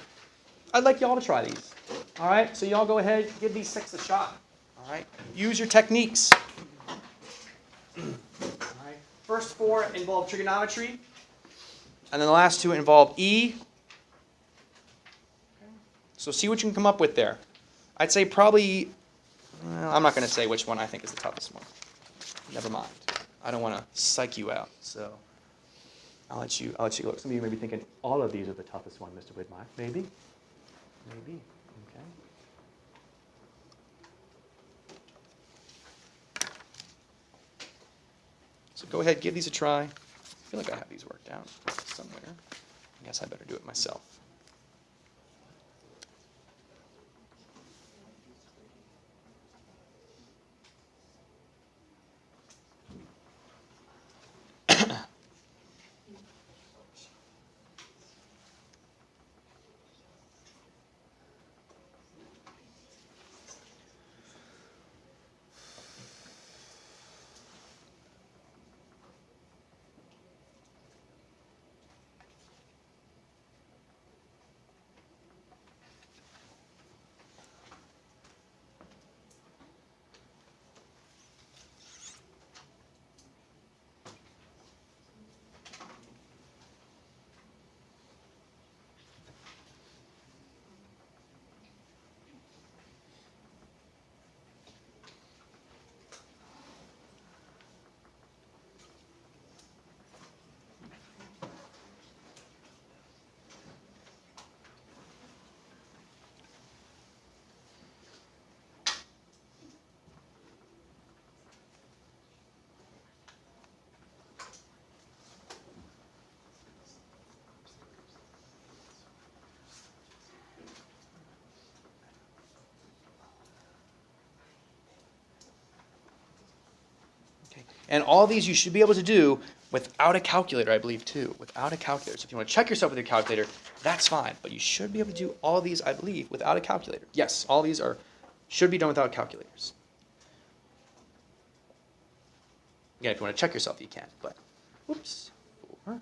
I'd like y'all to try these. All right, so y'all go ahead, give these 6 a shot. All right, use your techniques. All right. First 4 involve trigonometry, and then the last 2 involve E. So see what you can come up with there. I'd say probably, I'm not going to say which one I think is the toughest one. Never mind. I don't want to psych you out, so I'll let you look. Some of you may be thinking, all of these are the toughest one, Mr. Widmeyer. Maybe. Okay. So go ahead, give these a try. I feel like I have these worked out somewhere. I guess I better do it myself. And all these you should be able to do without a calculator, I believe, too. Without a calculator. So if you want to check yourself with your calculator, that's fine. But you should be able to do all these, I believe, without a calculator. Yes, all these should be done without calculators. Again, if you want to check yourself, you can. But, whoops. 4.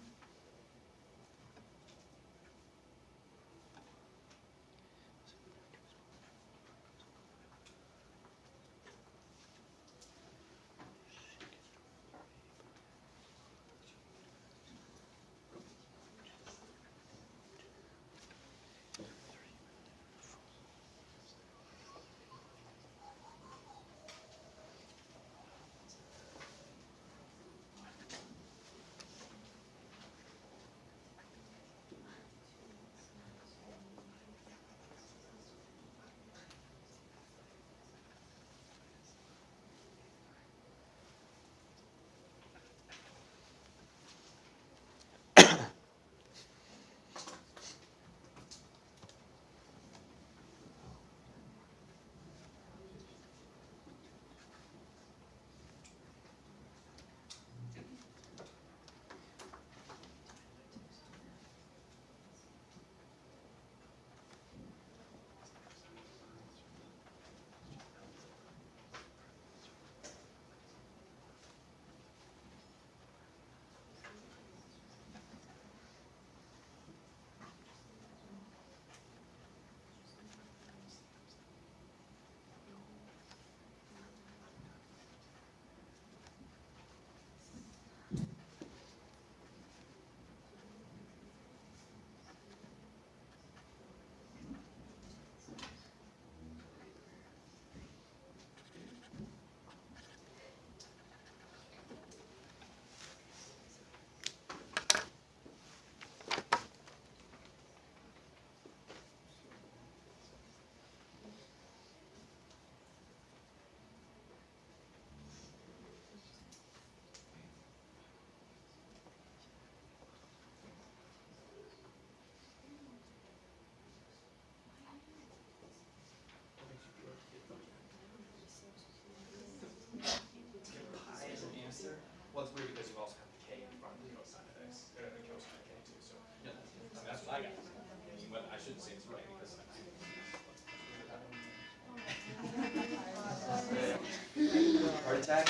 attack?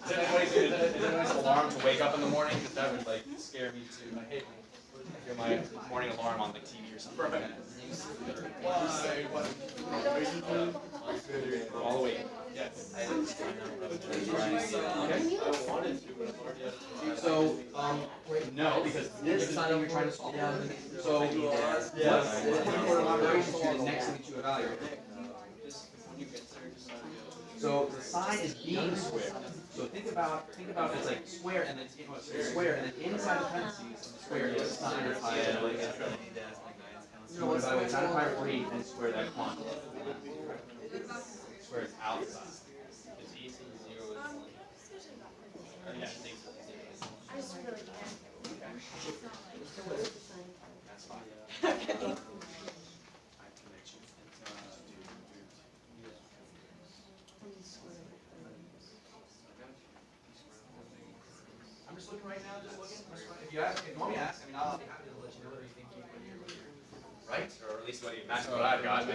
Is anybody's alarm to wake up in the morning? Because that would like scare me too. I hate when I hear my morning alarm on like TV or something. All awake. Yes. Okay. So, no, because this is not what you're trying to solve. So, what's the order of operations to the next thing that you evaluate? So the sign is being squared. So think about it as like square and then square and then inside the parentheses the square is sign or pi. So evaluate sign of pi or 3 and square that quantity. Square is outside. Yeah. I just really can't. That's fine. I'm just looking right now, just looking. If you want me to ask, I mean, I'll be happy to let you know whether you think you're right, or at least whether you match what I've got.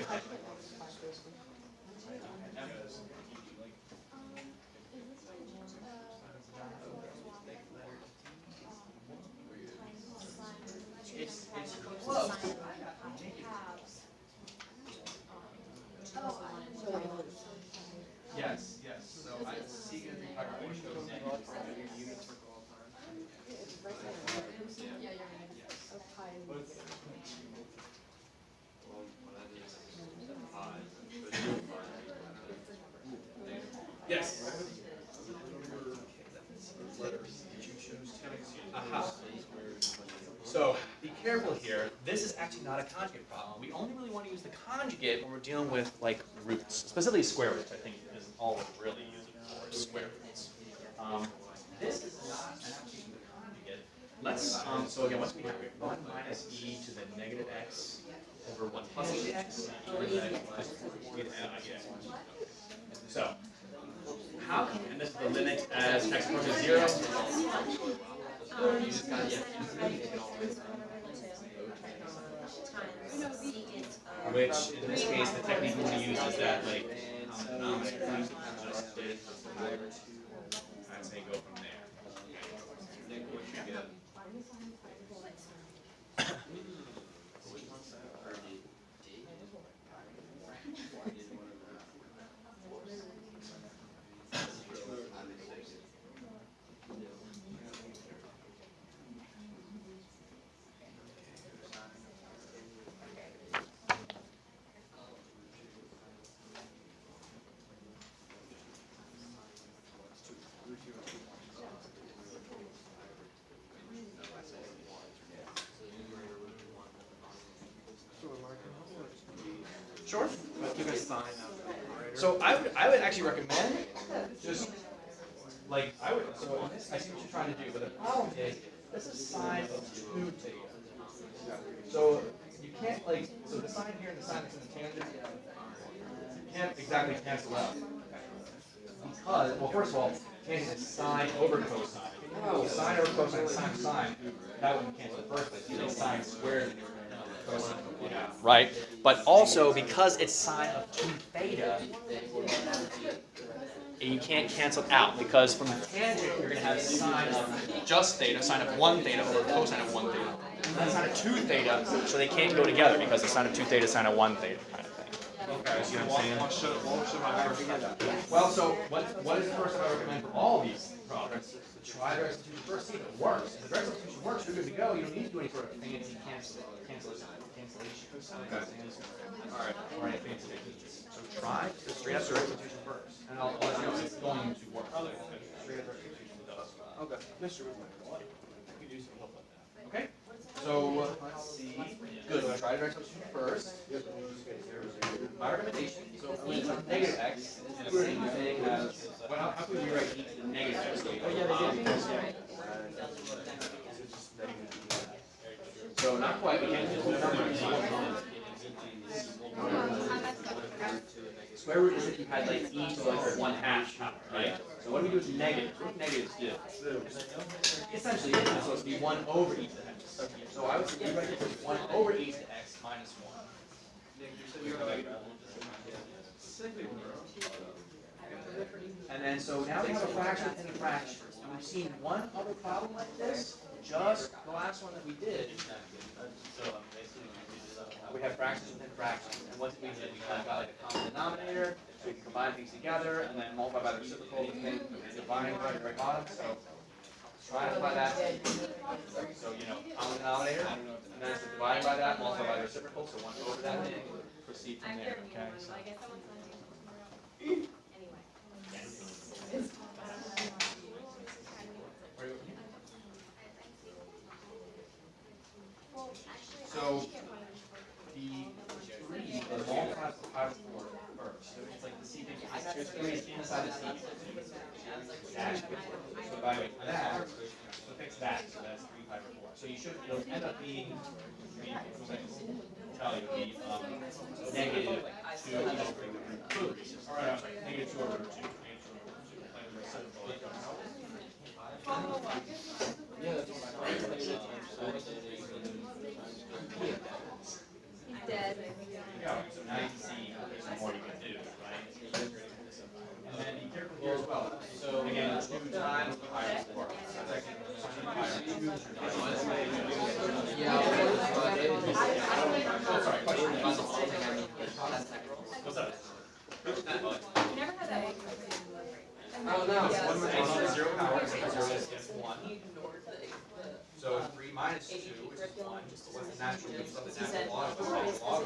It's close. Yes, yes. So I see it in fact goes next. Yes. Aha. So be careful here. This is actually not a conjugate problem. We only really want to use the conjugate when we're dealing with like roots, specifically square roots. I think is all we're really using for is square roots. This is not an application of the conjugate. Let's so again, what's we have here? 1 minus e to the negative x over 1 plus e to x. So how can, and this is the limit as x approaches 0. You just got which in this case the technique we're going to use is that like denominator just did. I'd say go from there. Sure. So I would actually recommend just like so on this I see what you're trying to do, but the problem is this is sine of 2 theta. So you can't like so the sine here and the sine that's in the tangent you can't exactly cancel out. Because well first of all tangent is sine over cosine. Oh, sine over cosine, sine sine, that wouldn't cancel in the first place. You need sine squared cosine. Yeah. Right? But also because it's sine of 2 theta, you can't cancel it out because from the tangent you're going to have sine of just theta, sine of 1 theta over cosine of 1 theta. And that's sine of 2 theta, so they can't go together because the sine of 2 theta is sine of 1 theta kind of thing. Okay, so what should I recommend? Well, so what is the first I recommend for all these products? Try direct substitution first, see if it works. If the direct substitution works, you're good to go. You don't need to do any sort of fancy cancellation. Okay. All right. Or any fancy techniques. So try the straight up direct substitution first, and I'll let you know if it's going to work. Straight up direct substitution does. Okay. Okay. So let's see. Good. So try direct substitution first. My recommendation. So e to the negative x is the same thing as. Well, how could we write e to the negative x? Oh yeah, they did. So not quite. We can't just do the numbers. Square root is if you had like e to like 1/2, right? So what do we do with negatives? What do negatives do? Essentially, it's supposed to be 1 over e to the x. So I would say rewrite it as 1 over e to the x minus 1. And then so now we have a fraction within a fraction. And we've seen one other problem like this, just the last one that we did. We have fractions within fractions. And what did we do? We kind of got like a common denominator, so we can combine things together and then multiply by the reciprocal and divide by the right bottom. So try and apply that. So common denominator, and then instead of dividing by that, multiply by the reciprocal, so 1 over that thing, proceed from there. Okay. So. So the multiplies the pi with 4 first. So it's like the C thing. There's 3 inside the C. Dash. So by that, so fix that. So that's 3 pi over 4. So it'll end up being negative 2 over 2. Or I'm sorry, negative 2 over 2. Dead. So now you can see there's some more you can do, right? And then be careful here as well. So again, 2 times pi over 4. So it's actually pi over 2. Oh, sorry, question. What's up? You never had that one. Oh, no. One minus 0 power is 1. So 3 minus 2 is 1. What's the natural log of log?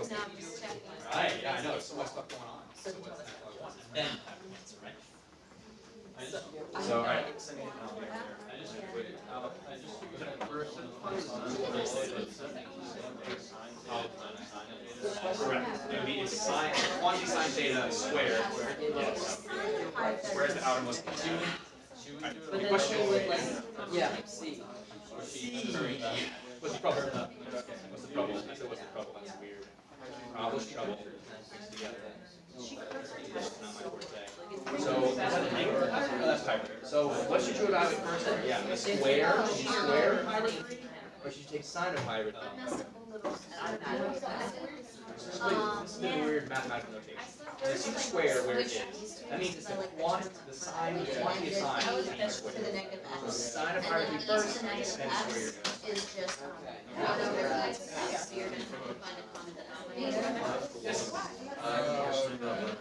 Right, yeah, I know. There's so much stuff going on. So what's the natural log of 1? And then answer, right? So, all right. Correct. It would be sine, quantity sine theta squared. Yes. Where's the outermost? 2. But then she would C. What's the trouble? What's the trouble? I said, what's the trouble? That's weird. What's the trouble? So that's type. So what should you evaluate first? Yeah, the square. Or should you take sine of pi over 2? This is a weird mathematical notation. You see the square where it is. That means it's the quantity, the sine, the quantity of sine. The sine of pi over 2 first, then square. Is just 1 over x. So you're going to find a common denominator.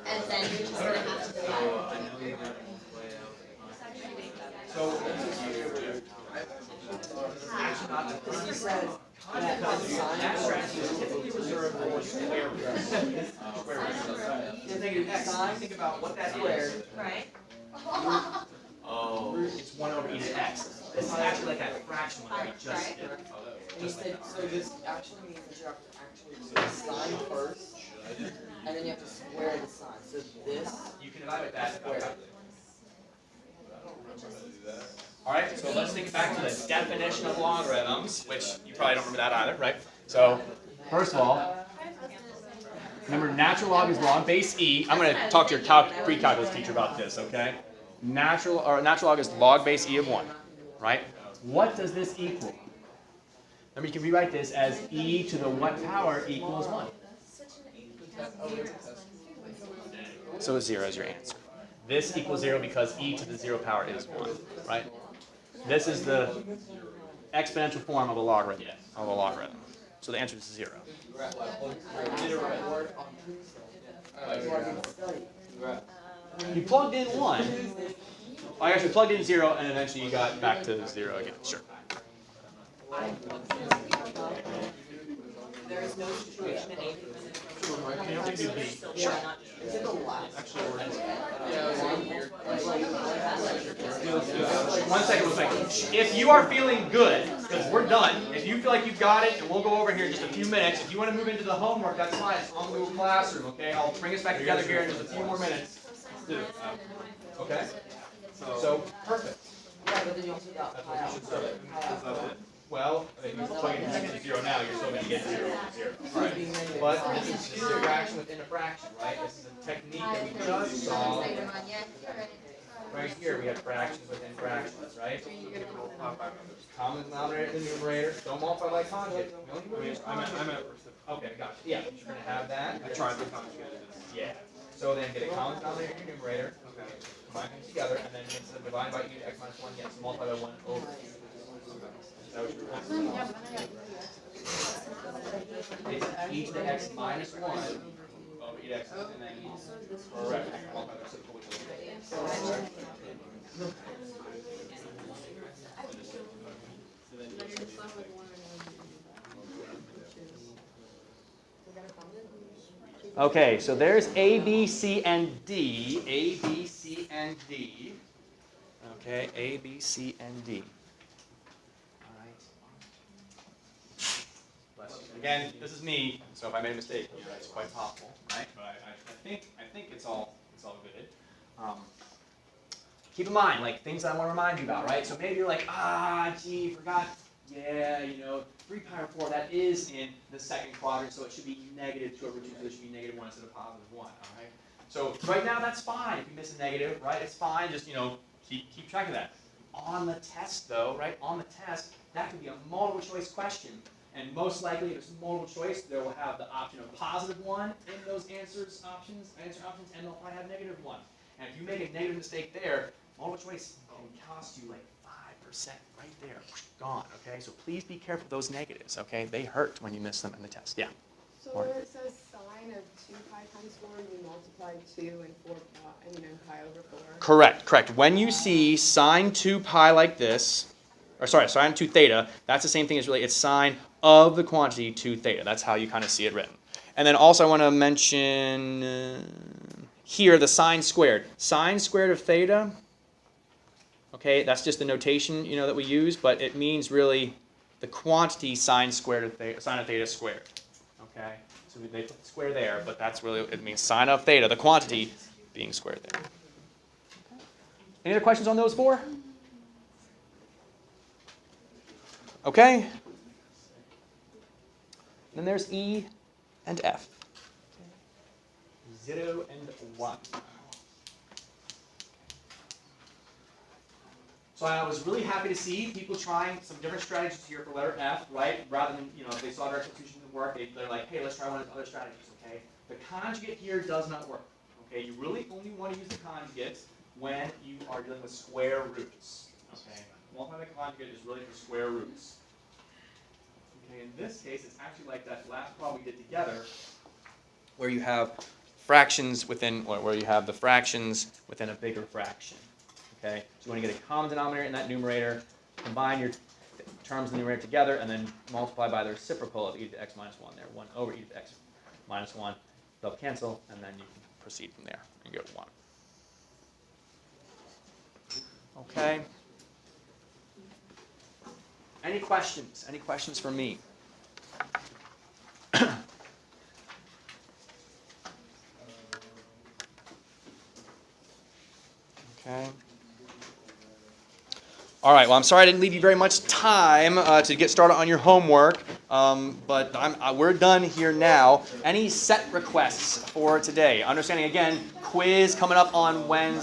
And then you're just going to have to divide. So actually not the you said abstract is typically reserved for square roots. Negative x. Think about what that is. Right. Oh. It's 1 over e to x. This is actually like that fraction one that we just did. And you said, so this actually means that you have to actually do the sign first, and then you have to square the sign. So this, You can evaluate that. Alright, so let's think back to the definition of logarithms, which you probably don't remember that either, right? So, first of all, remember natural log is log base e. I'm going to talk to your pre-calculus teacher about this, okay? Natural log is log base e of 1, right? What does this equal? Remember, you can rewrite this as e to the what power equals 1. So 0 is your answer. This equals 0 because e to the 0 power is 1, right? This is the exponential form of a logarithm. So the answer is 0. You plugged in 1. I actually plugged in 0, and eventually you got back to 0 again. Sure. there is no situation in A Sure. Is it the last? One second. If you are feeling good, because we're done, if you feel like you've got it, and we'll go over here in just a few minutes. If you want to move into the homework, that's fine. It's on the Google Classroom, okay? I'll bring us back together here in just a few more minutes. Let's do it. Okay? So, perfect. Yeah, but then you also got pi out. Well, if you plug in 0 now, you're still going to get 0 from 0. Right. But this is a fraction within a fraction, right? This is a technique that we just saw. Right here, we have fractions within fractions, right? Common denominator in the numerator. Don't multiply by conjugate. I'm at okay, gotcha. Yeah, you're going to have that. I tried the conjugate. Yeah. So then get a common denominator in your numerator, combine them together, and then instead of dividing by e to the x minus 1, yes, multiply by 1 over. Is that what you're asking? It's e to the x minus 1 over e to x, and then correct, multiply by reciprocal, which is okay, so there's A, B, C, and D. A, B, C, and D. Okay, A, B, C, and D. All right. Bless you. Again, this is me, so if I made a mistake, it's quite possible, right? But I think it's all good. Keep in mind, like things I want to remind you about, right? So maybe you're like, gee, forgot. Yeah, 3 pi over 4, that is in the second quadrant, so it should be negative 2 over 2, so it should be negative 1 instead of positive 1, all right? So right now, that's fine if you miss a negative, right? It's fine, just, keep track of that. On the test, though, right, on the test, that could be a multiple choice question. And most likely, if it's multiple choice, they will have the option of positive 1 in those answer options, and they'll probably have negative 1. And if you make a negative mistake there, multiple choice can cost you like 5% right there, gone, okay? So please be careful of those negatives, okay? They hurt when you miss them in the test, yeah. So where it says sine of 2 pi times 4, you multiply 2 and 4 pi over 4? Correct. When you see sine 2 pi like this, or sorry, sine 2 theta, that's the same thing as really, it's sine of the quantity 2 theta. That's how you kind of see it written. And then also I want to mention here the sine squared. Sine squared of theta, okay, that's just the notation, that we use, but it means really the quantity sine squared of theta, sine of theta squared. Okay, so they put the square there, but that's really, it means sine of theta, the quantity being squared there. Any other questions on those 4? Okay. Then there's E and F. 0 and 1. So I was really happy to see people trying some different strategies here for letter F, right? Rather than, if they saw their substitution didn't work, they're like, hey, let's try one of the other strategies, okay? The conjugate here does not work, okay? You really only want to use the conjugate when you are dealing with square roots, okay? Multiplying the conjugate is really for square roots. Okay, in this case, it's actually like that last problem we did together, where you have fractions within, or where you have the fractions within a bigger fraction. Okay, so you want to get a common denominator in that numerator, combine your terms in the numerator together, and then multiply by the reciprocal of e to the x minus 1 there, 1 over e to the x minus 1. They'll cancel, and then you can proceed from there and go to 1. Okay. Any questions? Any questions for me? Okay. All right, well, I'm sorry I didn't leave you very much time to get started on your homework, but we're done here now. Any set requests for today? Understanding, again, quiz coming up on Wednesday.